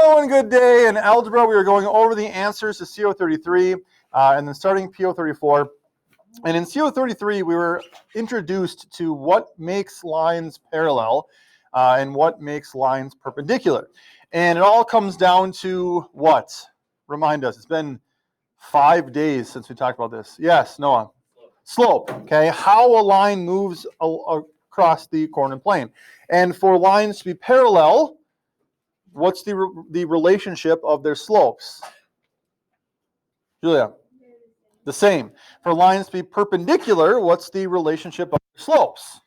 Hello and good day. In algebra, we are going over the answers to PO33 and then starting PO34. And in PO33, we were introduced to what makes lines parallel and what makes lines perpendicular. And it all comes down to what? Remind us. It's been 5 days since we talked about this. Yes, Noah. Slope. Okay, how a line moves across the coordinate plane. And for lines to be parallel, what's the relationship of their slopes? Julia? The same. For lines to be perpendicular, what's the relationship of their slopes?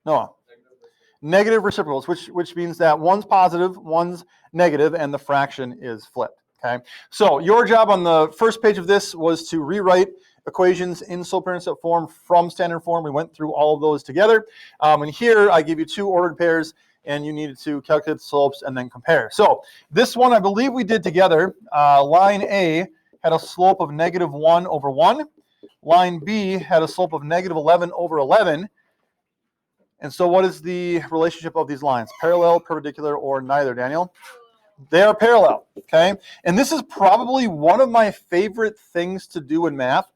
Noah? Negative reciprocals, which means that one's positive, one's negative, and the fraction is flipped. Okay. So your job on the first page of this was to rewrite equations in slope-intercept form from standard form. We went through all of those together. And here I give you two ordered pairs, and you needed to calculate the slopes and then compare. So this one I believe we did together. Line A had a slope of -1 over 1. Line B had a slope of -11 over 11. And so what is the relationship of these lines? Parallel, perpendicular, or neither, Daniel? They are parallel, okay? And this is probably one of my favorite things to do in math,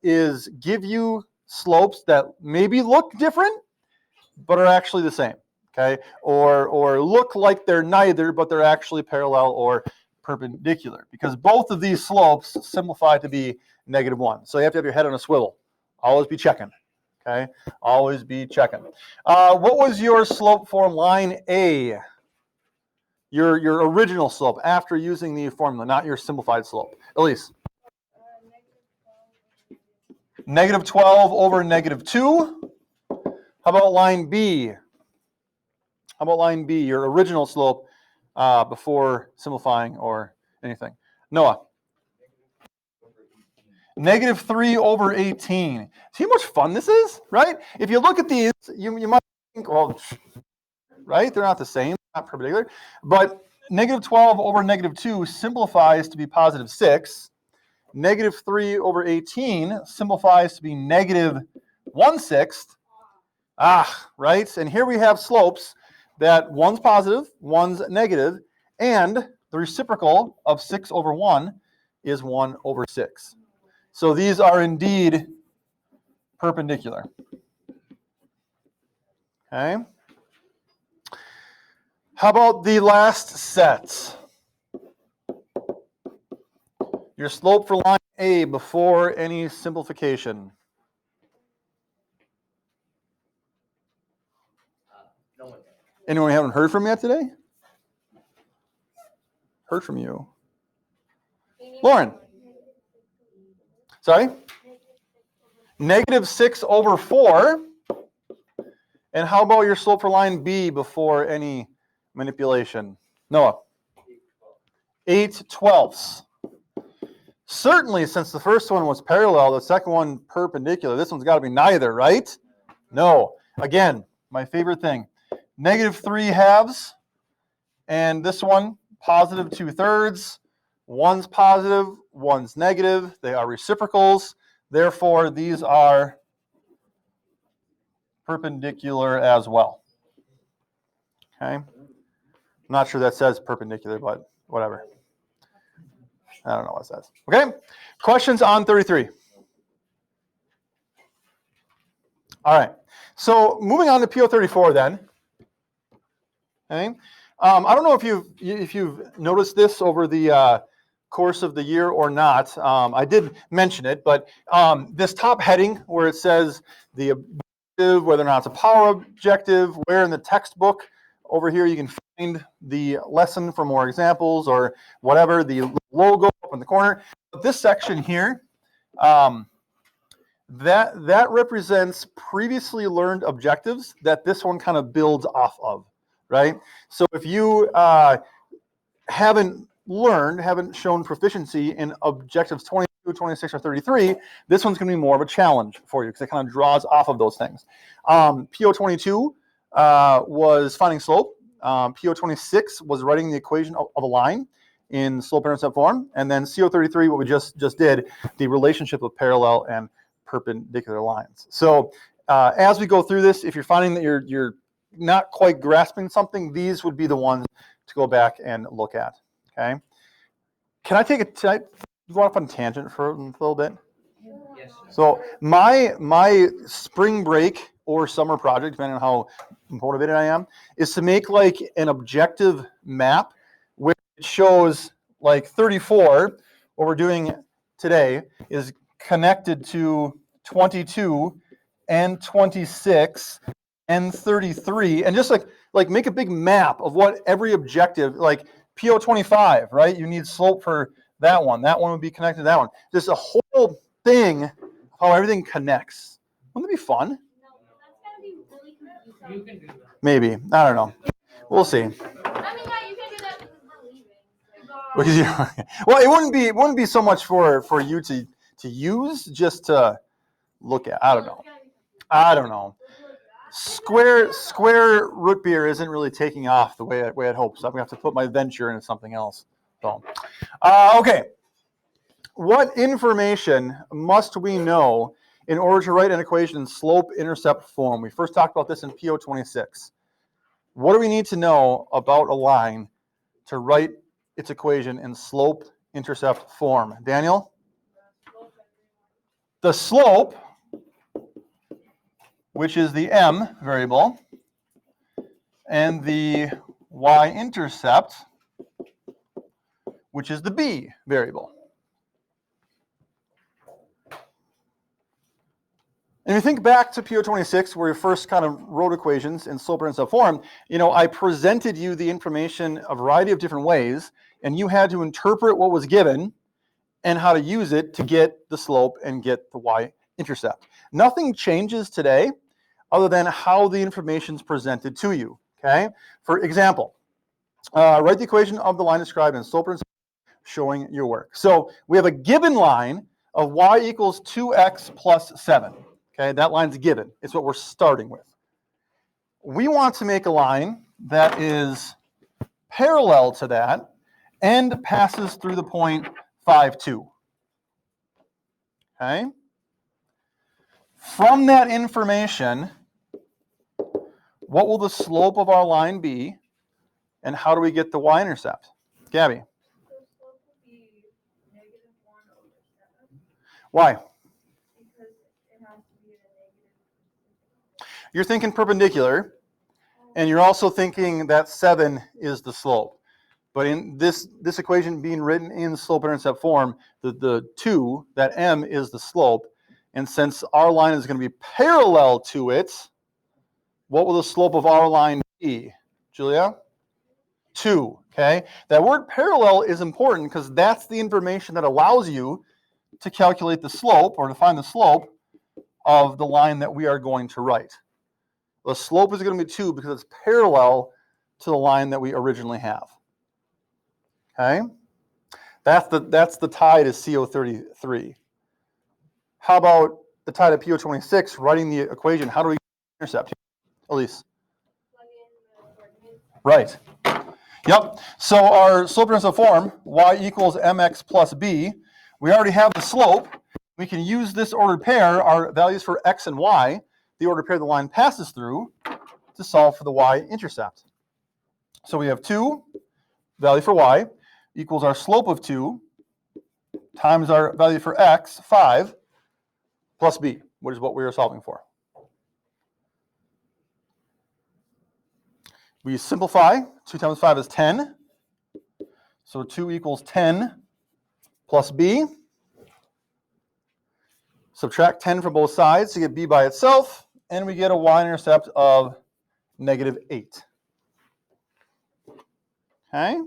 is give you slopes that maybe look different, but are actually the same. Okay, or look like they're neither, but they're actually parallel or perpendicular, because both of these slopes simplify to be -1. So you have to have your head on a swivel. Always be checking. Okay, always be checking. What was your slope for line A? Your original slope after using the formula, not your simplified slope. Elise? -12 over -2. How about line B? How about line B, your original slope before simplifying or anything? Noah? -3 over 18. See how much fun this is, right? If you look at these, you might think, well, right? They're not the same, not perpendicular. But -12 over -2 simplifies to be +6. -3 over 18 simplifies to be -1/6. Right? And here we have slopes that one's positive, one's negative, and the reciprocal of 6 over 1 is 1 over 6. So these are indeed perpendicular. Okay. How about the last set? Your slope for line A before any simplification. Anyone haven't heard from yet today? Heard from you. Lauren? Sorry? -6 over 4. And how about your slope for line B before any manipulation? Noah? 8/12. Certainly, since the first one was parallel, the second one perpendicular. This one's got to be neither, right? No. Again, my favorite thing. -3 halves, and this one, +2/3. One's positive, one's negative. They are reciprocals. Therefore, these are perpendicular as well. Okay? I'm not sure that says perpendicular, but whatever. I don't know what it says. Okay? Questions on 33? All right. So moving on to PO34 then. Okay. I don't know if you've noticed this over the course of the year or not. I did mention it, but this top heading where it says the objective, whether or not it's a power objective, where in the textbook, over here you can find the lesson for more examples or whatever, the logo up in the corner. But this section here, that represents previously learned objectives that this one kind of builds off of. Right? So if you haven't shown proficiency in objectives 22, 26, or 33, this one's going to be more of a challenge for you because it kind of draws off of those things. PO22 was finding slope. PO26 was writing the equation of a line in slope-intercept form. And then CO33, what we just did, the relationship of parallel and perpendicular lines. So as we go through this, if you're finding that you're not quite grasping something, these would be the ones to go back and look at. Okay. Can I go off on a tangent for a little bit? Yes. So my spring break or summer project, depending on how motivated I am, is to make like an objective map where it shows like 34. What we're doing today is connected to 22 and 26 and 33, and just like make a big map of what every objective, like PO25, right? You need slope for that one. That one would be connected to that one. Just a whole thing, how everything connects. Wouldn't it be fun? No, that's gonna be really confusing. You can do that. Maybe. I don't know. We'll see. I mean, yeah, you can do that because we're leaving. Because well, it wouldn't be so much for you to use, just to look at. I don't know. Square root beer isn't really taking off the way I'd hoped, so I'm gonna have to put my venture into something else. So, okay. What information must we know in order to write an equation in slope-intercept form? We first talked about this in PO26. What do we need to know about a line to write its equation in slope-intercept form? Daniel? The slope, which is the m variable, and the y-intercept, which is the b variable. And if you think back to PO26, where we first kind of wrote equations in slope-intercept form, I presented you the information a variety of different ways, and you had to interpret what was given and how to use it to get the slope and get the y-intercept. Nothing changes today other than how the information is presented to you. Okay? For example, write the equation of the line described in slope-intercept showing your work. So we have a given line of y equals 2x plus 7. Okay, that line's given. It's what we're starting with. We want to make a line that is parallel to that and passes through the point 5, 2. Okay? From that information, what will the slope of our line be, and how do we get the y-intercept? Gabby? The slope will be -1/7. Why? Because it has to be a negative. You're thinking perpendicular, and you're also thinking that 7 is the slope. But in this equation being written in slope-intercept form, the 2, that m, is the slope. And since our line is going to be parallel to it, what will the slope of our line be? Julia? 2, okay? That word parallel is important because that's the information that allows you to calculate the slope, or to find the slope of the line that we are going to write. The slope is going to be 2 because it's parallel to the line that we originally have. Okay? That's the tie to CO33. How about the tie to PO26, writing the equation? How do we intercept? Elise? Plug in the coordinates. Right. Yep. So our slope-intercept form, y equals mx plus b, we already have the slope. We can use this ordered pair, our values for x and y, the ordered pair the line passes through, to solve for the y-intercept. So we have 2, value for y, equals our slope of 2, times our value for x, 5, plus b, which is what we are solving for. We simplify. 2 times 5 is 10. So 2 equals 10 plus b. Subtract 10 from both sides to get b by itself, and we get a y-intercept of -8. Okay?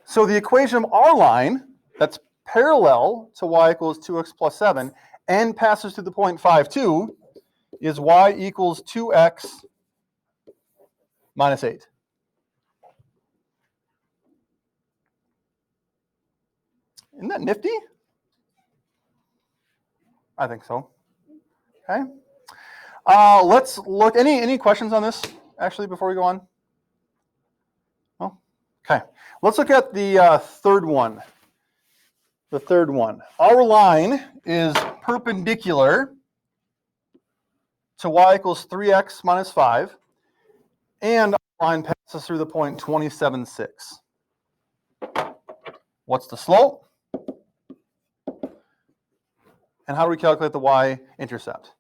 So the equation of our line that's parallel to y equals 2x plus 7 and passes through the point 5, 2 is y equals 2x minus 8. Isn't that nifty? I think so. Okay. Let's look. Any questions on this, actually, before we go on? No? Okay. Let's look at the third one. The third one. Our line is perpendicular to y equals 3x minus 5, and our line passes through the point 27.6. What's the slope? And how do we calculate the y-intercept?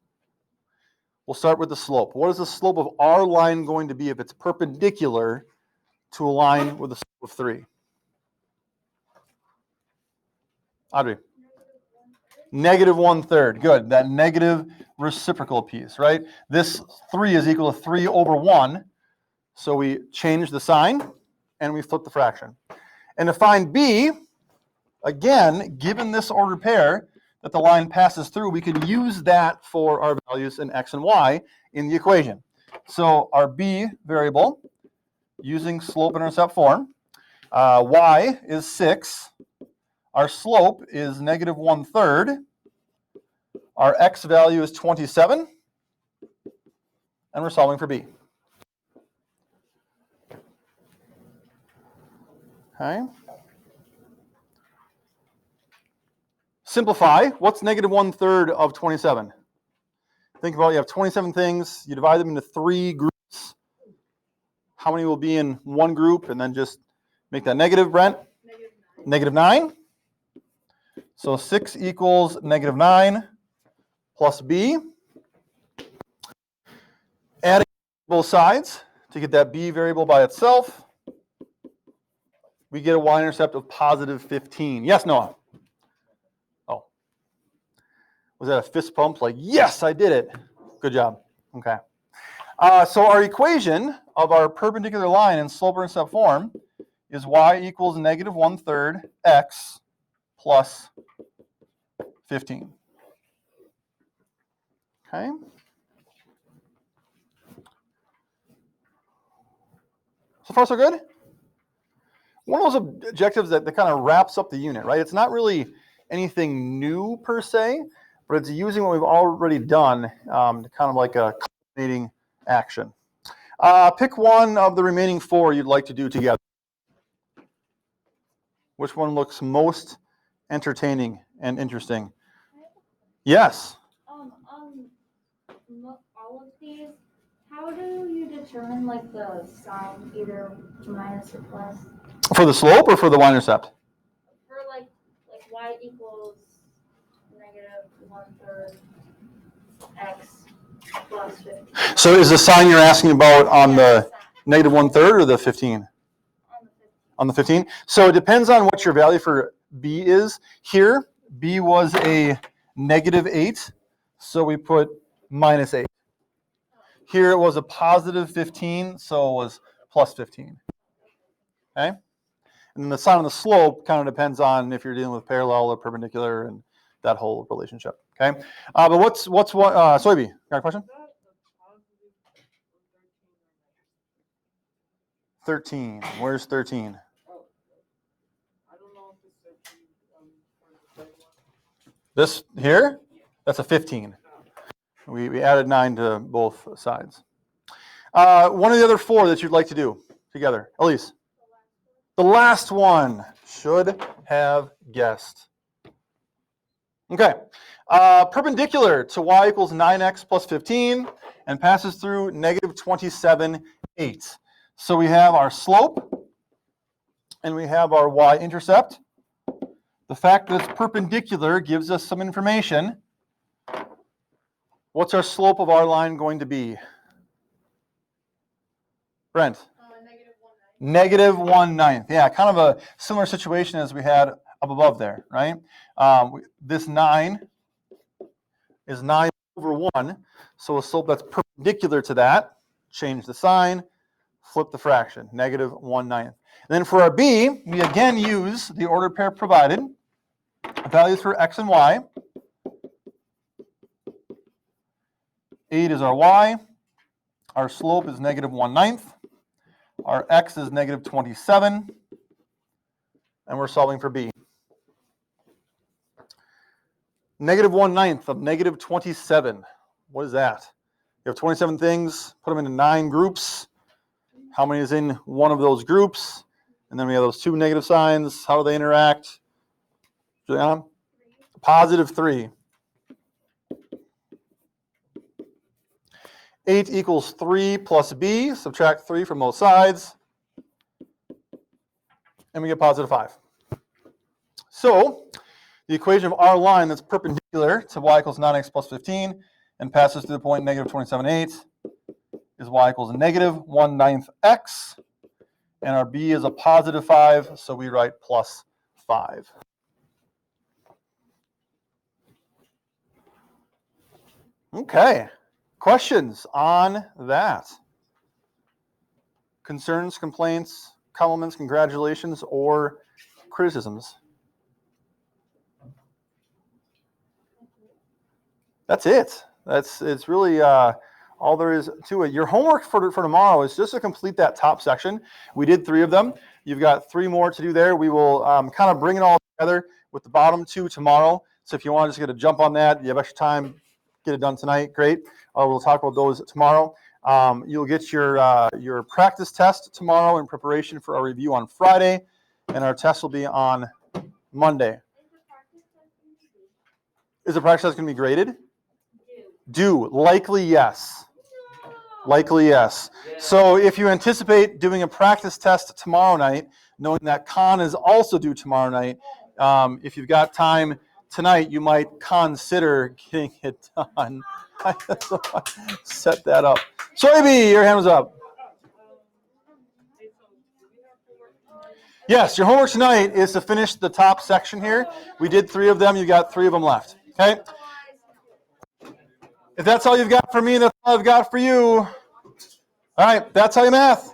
We'll start with the slope. What is the slope of our line going to be if it's perpendicular to a line with a slope of 3? Audrey? Negative 1/3. Good. That negative reciprocal piece, right? This 3 is equal to 3 over 1. So we change the sign and we flip the fraction. And to find b, again, given this ordered pair that the line passes through, we can use that for our values in x and y in the equation. So our b variable, using slope intercept form, y is 6. Our slope is negative 1/3. Our x value is 27. And we're solving for b. Okay. Simplify. What's negative 1/3 of 27? Think about it. You have 27 things. You divide them into 3 groups. How many will be in one group? And then just make that negative, Brent? Negative 9. So 6 equals negative 9 plus b. Adding both sides to get that b variable by itself, we get a y-intercept of positive 15. Yes, Noah? Oh. Was that a fist pump? Like, yes, I did it. Good job. Okay. So our equation of our perpendicular line in slope intercept form is y equals negative 1/3 x plus 15. Okay. So far, so good? One of those objectives that kind of wraps up the unit, right? It's not really anything new per se, but it's using what we've already done, kind of like a culminating action. Pick one of the remaining 4 you'd like to do together. Which one looks most entertaining and interesting? Yes. On all of these, how do you determine like the sign, either minus or plus? For the slope or for the y-intercept? For like y equals negative 1/3 x plus 15. So is the sign you're asking about on the negative 1/3 or the 15? On the 15. So it depends on what your value for b is. Here, b was a negative 8, so we put minus 8. Here it was a positive 15, so it was plus 15. Okay? And then the sign on the slope kind of depends on if you're dealing with parallel or perpendicular and that whole relationship. Okay? But what's what? Soybe, got a question? 13. Where's 13? This here? That's a 15. We added 9 to both sides. One of the other 4 that you'd like to do together. Elise. The last one. Should have guessed. Okay. Perpendicular to y equals 9x plus 15 and passes through negative 27, 8. So we have our slope and we have our y-intercept. The fact that it's perpendicular gives us some information. What's our slope of our line going to be? Brent? Negative 1/9. Yeah, kind of a similar situation as we had up above there, right? This 9 is 9 over 1. So a slope that's perpendicular to that, change the sign, flip the fraction, negative 1/9. Then for our b, we again use the ordered pair provided. Values for x and y. 8 is our y. Our slope is negative 1/9. Our x is negative 27. And we're solving for b. Negative 1/9 of negative 27. What is that? You have 27 things, put them into 9 groups. How many is in one of those groups? And then we have those 2 negative signs. How do they interact? Juliana? Positive 3. 8 equals 3 plus b. Subtract 3 from both sides. And we get positive 5. So the equation of our line that's perpendicular to y equals 9x plus 15 and passes through the point negative 27/8 is y equals negative 1/9 x. And our b is a positive 5, so we write plus 5. Okay. Questions on that? Concerns, complaints, compliments, congratulations, or criticisms? That's it. It's really all there is to it. Your homework for tomorrow is just to complete that top section. We did 3 of them. You've got 3 more to do there. We will kind of bring it all together with the bottom 2 tomorrow. So if you want to just get a jump on that, you have extra time, get it done tonight, great. We'll talk about those tomorrow. You'll get your practice test tomorrow in preparation for our review on Friday, and our test will be on Monday. Is the practice test going to be graded? Do. Likely yes. Likely yes. So if you anticipate doing a practice test tomorrow night, knowing that con is also due tomorrow night, if you've got time tonight, you might consider getting it done. Set that up. Soybe, your hand was up. Yes, your homework tonight is to finish the top section here. We did 3 of them. You got 3 of them left. Okay? If that's all you've got for me, that's all I've got for you. All right, that's how you math.